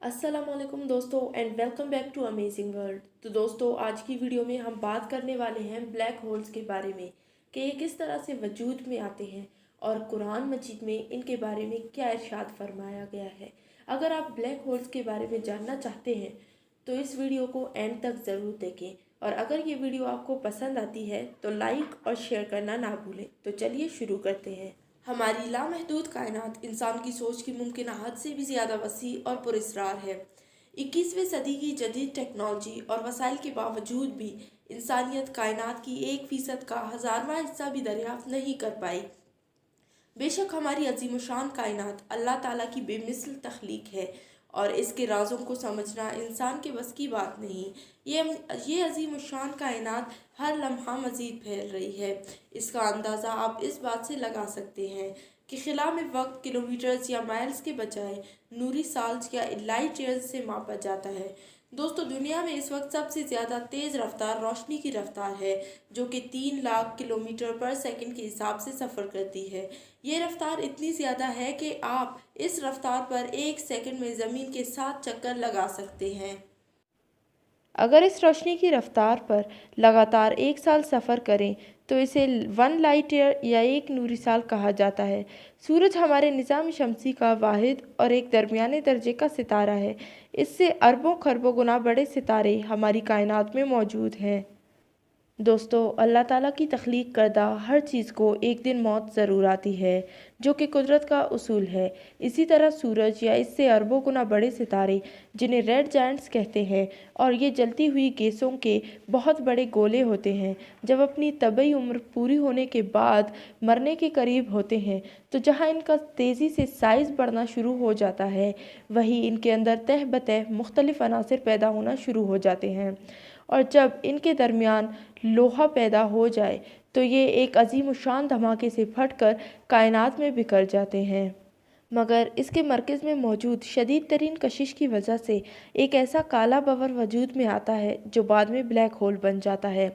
अस्सलामुअलैकुम दोस्तों and welcome back to amazing world. तो दोस्तों आज की वीडियो में हम बात करने वाले हैं ब्लैक होल्स के बारे में कि ये किस तरह से वजूद में आते हैं और कुरान मजीद में इनके बारे में क्या इरशाद फरमाया गया है। अगर आप ब्लैक होल्स के बारे में जानना चाहते हैं तो इस वीडियो को एंड तक ज़रूर देखें, और अगर ये वीडियो आपको पसंद आती है तो लाइक और शेयर करना ना भूलें। तो चलिए शुरू करते हैं। हमारी लामहदूद कायनात इंसान की सोच की मुमकिन हद से भी ज़्यादा वसी और पुरस्रार है। 21वीं सदी की जदीद टेक्नोलॉजी और वसाइल के बावजूद भी इंसानियत कायनात की 1% का हज़ारवां हिस्सा भी दरियाफ्त नहीं कर पाई। बेशक हमारी अजीमुशान कायनात अल्लाह ताला की बेमिसल तख्लीक है और इसके राजों को समझना इंसान के बस की बात नहीं। ये अजीमुशान कायनात हर लम्हा मज़ीद फैल रही है। इसका अंदाज़ा आप इस बात से लगा सकते हैं कि खिला में वक्त किलोमीटर्स या माइल्स के बजाय नूरी साल्स या लाइट ईयर्स से मापा जाता है। दोस्तों दुनिया में इस वक्त सबसे ज़्यादा तेज़ रफ्तार रोशनी की रफ्तार है, जो कि 3 लाख किलोमीटर पर सेकंड के हिसाब से सफ़र करती है। ये रफ्तार इतनी ज़्यादा है कि आप इस रफ्तार पर 1 सेकंड में ज़मीन के 7 चक्कर लगा सकते हैं। अगर इस रोशनी की रफ्तार पर लगातार 1 साल सफ़र करें तो इसे 1 लाइट ईयर या 1 नूरी साल कहा जाता है। सूरज हमारे निज़ाम शमसी का वाहिद और एक दरमियाने दर्जे का सितारा है। इससे अरबों खरबों गुना बड़े सितारे हमारी कायनात में मौजूद हैं। दोस्तों अल्लाह ताला की तख्लीक करदा हर चीज़ को एक दिन मौत ज़रूर आती है, जो कि कुदरत का उसूल है। इसी तरह सूरज या इससे अरबों गुना बड़े सितारे, जिन्हें रेड जायंट्स कहते हैं, और ये जलती हुई गैसों के बहुत बड़े गोले होते हैं, जब अपनी तबई उम्र पूरी होने के बाद मरने के करीब होते हैं तो जहाँ इनका तेज़ी से साइज़ बढ़ना शुरू हो जाता है, वहीं इनके अंदर तह बतह मुख्तलिफ अनासिर पैदा होना शुरू हो जाते हैं, और जब इनके दरमियान लोहा पैदा हो जाए तो ये एक अजीम शान धमाके से फटकर कायनात में बिखर जाते हैं। मगर इसके मरकज़ में मौजूद शदीद तरीन कशिश की वजह से एक ऐसा काला बवर वजूद में आता है जो बाद में ब्लैक होल बन जाता है।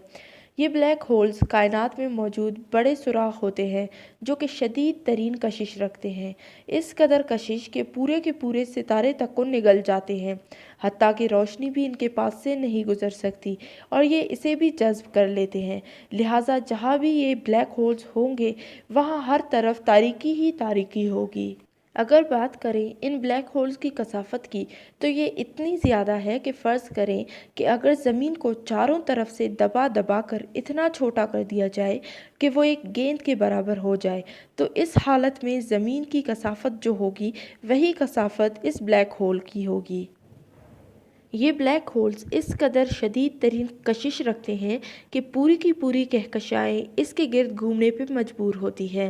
ये ब्लैक होल्स कायनात में मौजूद बड़े सुराख होते हैं जो कि शदीद तरीन कशिश रखते हैं। इस कदर कशिश के पूरे सितारे तक को निगल जाते हैं, हत्ता कि रोशनी भी इनके पास से नहीं गुजर सकती और ये इसे भी जज्ब कर लेते हैं। लिहाजा जहाँ भी ये ब्लैक होल्स होंगे वहाँ हर तरफ तारीकी ही तारीकी होगी। अगर बात करें इन ब्लैक होल्स की कसाफत की तो ये इतनी ज़्यादा है कि फ़र्ज़ करें कि अगर ज़मीन को चारों तरफ से दबा दबा कर इतना छोटा कर दिया जाए कि वो एक गेंद के बराबर हो जाए, तो इस हालत में ज़मीन की कसाफत जो होगी वही कसाफत इस ब्लैक होल की होगी। ये ब्लैक होल्स इस कदर शदीद तरीन कशिश रखते हैं कि पूरी की पूरी कहकशाएँ इसके गिर्द घूमने पे मजबूर होती है।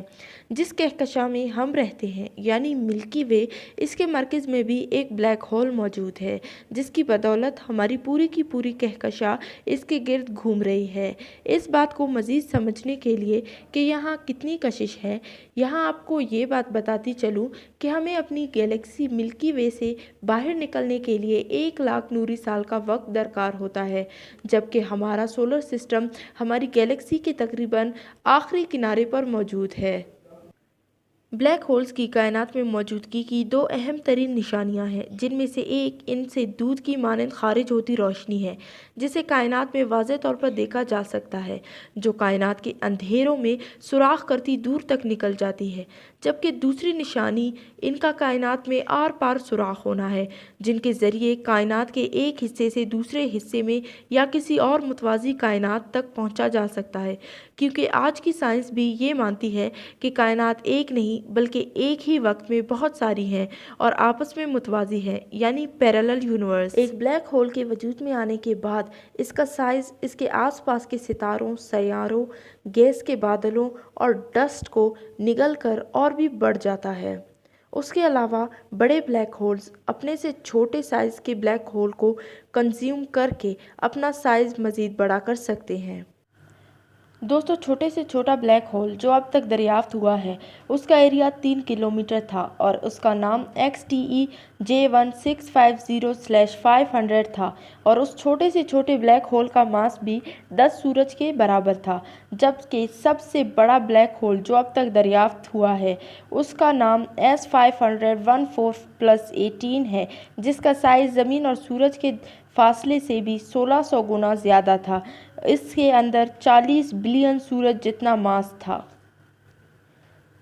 जिस कहकशा में हम रहते हैं यानी मिल्की वे, इसके मरकज़ में भी एक ब्लैक होल मौजूद है, जिसकी बदौलत हमारी पूरी की पूरी कहकशा इसके गिर्द घूम रही है। इस बात को मज़ीद समझने के लिए कि यहाँ कितनी कशिश है, यहाँ आपको ये बात बताती चलूँ कि हमें अपनी गैलेक्सी मिल्की वे से बाहर निकलने के लिए 1 लाख नूरी साल का वक्त दरकार होता है, जबकि हमारा सोलर सिस्टम हमारी गैलेक्सी के तकरीबन आखिरी किनारे पर मौजूद है। ब्लैक होल्स की कायनात में मौजूदगी की 2 अहम तरीन निशानियां हैं, जिनमें से एक इनसे दूध की मानंद खारिज होती रोशनी है, जिसे कायनात में वाज़ेह तौर पर देखा जा सकता है, जो कायनात के अंधेरों में सुराख करती दूर तक निकल जाती है। जबकि दूसरी निशानी इनका कायनात में आर पार सुराख होना है, जिनके ज़रिए कायनात के एक हिस्से से दूसरे हिस्से में या किसी और मुतवाज़ी कायनात तक पहुँचा जा सकता है, क्योंकि आज की साइंस भी ये मानती है कि कायनात एक नहीं बल्कि एक ही वक्त में बहुत सारी हैं और आपस में मुतवाज़ी हैं, यानी पैरेलल यूनिवर्स। एक ब्लैक होल के वजूद में आने के बाद इसका साइज़ इसके आसपास के सितारों, सैयारों, गैस के बादलों और डस्ट को निगल कर और भी बढ़ जाता है। उसके अलावा बड़े ब्लैक होल्स अपने से छोटे साइज़ के ब्लैक होल को कंज्यूम करके अपना साइज़ मज़ीद बड़ा कर सकते हैं। दोस्तों, छोटे से छोटा ब्लैक होल जो अब तक दरियाफ्त हुआ है उसका एरिया 3 किलोमीटर था और उसका नाम XTE J1650/500 था और उस छोटे से छोटे ब्लैक होल का मास भी 10 सूरज के बराबर था। जबकि सबसे बड़ा ब्लैक होल जो अब तक दरियाफ्त हुआ है उसका नाम S500-14+18 है, जिसका साइज़ ज़मीन और सूरज के फासले से भी 1600 गुना ज़्यादा था। इसके अंदर 40 बिलियन सूरज जितना मास था।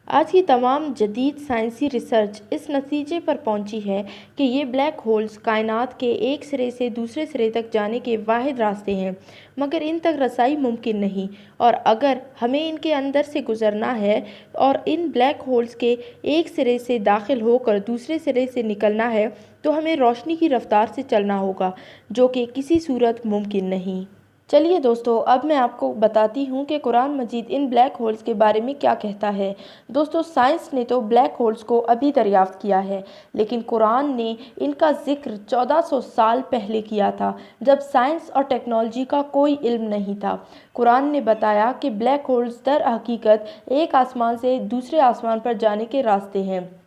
आज की तमाम जदीद साइंसी रिसर्च इस नतीजे पर पहुंची है कि ये ब्लैक होल्स कायनात के एक सिरे से दूसरे सिरे तक जाने के वाहिद रास्ते हैं, मगर इन तक रसाई मुमकिन नहीं। और अगर हमें इनके अंदर से गुजरना है और इन ब्लैक होल्स के एक सिरे से दाखिल होकर दूसरे सिरे से निकलना है तो हमें रोशनी की रफ्तार से चलना होगा, जो कि किसी सूरत मुमकिन नहीं। चलिए दोस्तों, अब मैं आपको बताती हूँ कि कुरान मजीद इन ब्लैक होल्स के बारे में क्या कहता है। दोस्तों, साइंस ने तो ब्लैक होल्स को अभी दरियाफ्त किया है, लेकिन कुरान ने इनका जिक्र 1400 साल पहले किया था, जब साइंस और टेक्नोलॉजी का कोई इल्म नहीं था। कुरान ने बताया कि ब्लैक होल्स दर हकीकत एक आसमान से दूसरे आसमान पर जाने के रास्ते हैं।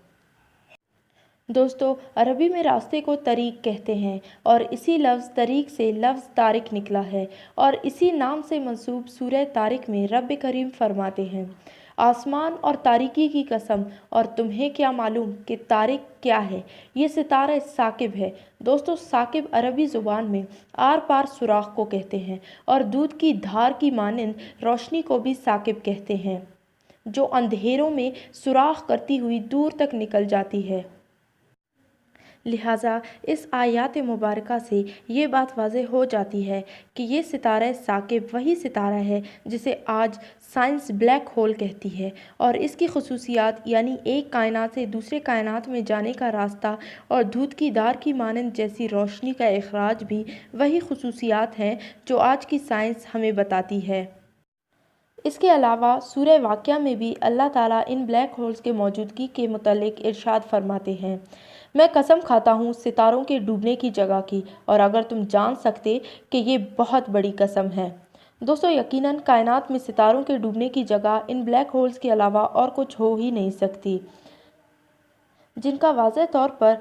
दोस्तों, अरबी में रास्ते को तरीक कहते हैं और इसी लफ्ज़ तरीक से लफ्ज़ तारिक निकला है और इसी नाम से मंसूब सूरह तारिक में रब करीम फरमाते हैं, आसमान और तारिकी की कसम, और तुम्हें क्या मालूम कि तारिक क्या है? ये सितारा साकिब है। दोस्तों, साकिब अरबी ज़ुबान में आर पार सुराख को कहते हैं और दूध की धार की मानंद रोशनी को भी साकिब कहते हैं, जो अंधेरों में सुराख करती हुई दूर तक निकल जाती है। लिहाजा इस आयत मुबारका से ये बात वाज़ेह हो जाती है कि ये सितारा साकिब वही सितारा है जिसे आज साइंस ब्लैक होल कहती है, और इसकी खसूसियात यानी एक कायनात से दूसरे कायनात में जाने का रास्ता और दूध की धार की मानंद जैसी रोशनी का इखराज भी वही खसूसियात हैं जो आज की साइंस हमें बताती है। इसके अलावा सूरह वाक़िया में भी अल्लाह ताला इन ब्लैक होल्स के मौजूदगी के मुतल्लिक़ इरशाद फरमाते हैं, मैं कसम खाता हूँ सितारों के डूबने की जगह की, और अगर तुम जान सकते कि ये बहुत बड़ी कसम है। दोस्तों, यकीनन कायनात में सितारों के डूबने की जगह इन ब्लैक होल्स के अलावा और कुछ हो ही नहीं सकती, जिनका वाज़ेह तौर पर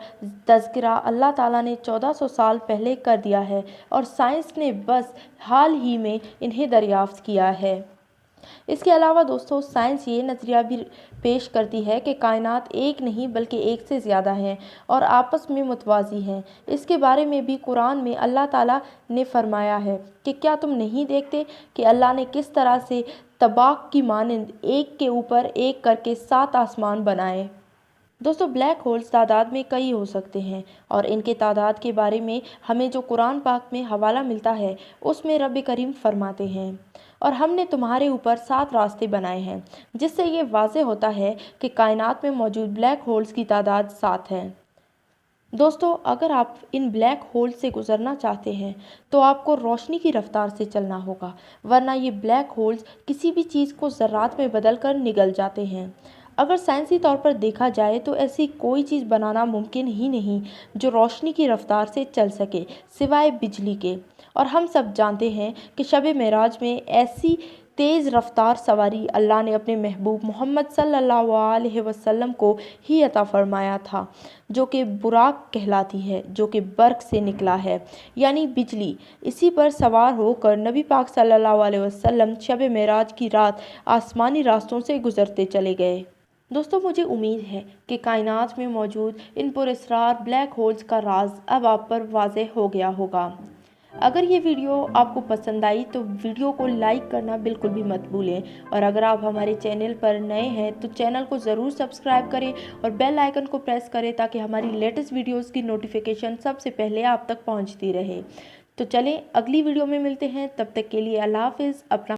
तज़किरा अल्लाह ताला ने 1400 साल पहले कर दिया है और साइंस ने बस हाल ही में इन्हें दरियाफ्त किया है। इसके अलावा दोस्तों, साइंस ये नज़रिया भी पेश करती है कि कायनात एक नहीं बल्कि एक से ज़्यादा हैं और आपस में मुतवाज़ी हैं। इसके बारे में भी कुरान में अल्लाह ताला ने फरमाया है कि क्या तुम नहीं देखते कि अल्लाह ने किस तरह से तबाक की मानंद एक के ऊपर एक करके 7 आसमान बनाए। दोस्तों, ब्लैक होल्स तादाद में कई हो सकते हैं और इनके तादाद के बारे में हमें जो कुरान पाक में हवाला मिलता है उसमें रब करीम फरमाते हैं, और हमने तुम्हारे ऊपर 7 रास्ते बनाए हैं, जिससे ये वाज़ेह होता है कि कायनात में मौजूद ब्लैक होल्स की तादाद 7 है। दोस्तों, अगर आप इन ब्लैक होल से गुजरना चाहते हैं तो आपको रोशनी की रफ्तार से चलना होगा, वरना ये ब्लैक होल्स किसी भी चीज़ को ज़र्रात में बदल कर निगल जाते हैं। अगर साइंसी तौर पर देखा जाए तो ऐसी कोई चीज़ बनाना मुमकिन ही नहीं जो रोशनी की रफ्तार से चल सके सिवाय बिजली के, और हम सब जानते हैं कि शब मेराज में ऐसी तेज़ रफ्तार सवारी अल्लाह ने अपने महबूब मोहम्मद सल्लल्लाहु अलैहि वसल्लम को ही अता फरमाया था, जो कि बुराक कहलाती है, जो कि बर्क से निकला है यानी बिजली। इसी पर सवार होकर नबी पाक सल्लल्लाहु अलैहि वसल्लम शब मेराज की रात आसमानी रास्तों से गुजरते चले गए। दोस्तों, मुझे उम्मीद है कि कायनात में मौजूद इन पुरअसरार ब्लैक होल्स का राज अब आप पर वाज़ेह हो गया होगा। अगर ये वीडियो आपको पसंद आई तो वीडियो को लाइक करना बिल्कुल भी मत भूलें, और अगर आप हमारे चैनल पर नए हैं तो चैनल को ज़रूर सब्सक्राइब करें और बेल आइकन को प्रेस करें ताकि हमारी लेटेस्ट वीडियोस की नोटिफिकेशन सबसे पहले आप तक पहुंचती रहे। तो चलें, अगली वीडियो में मिलते हैं, तब तक के लिए अल्लाह हाफ़िज़। अपना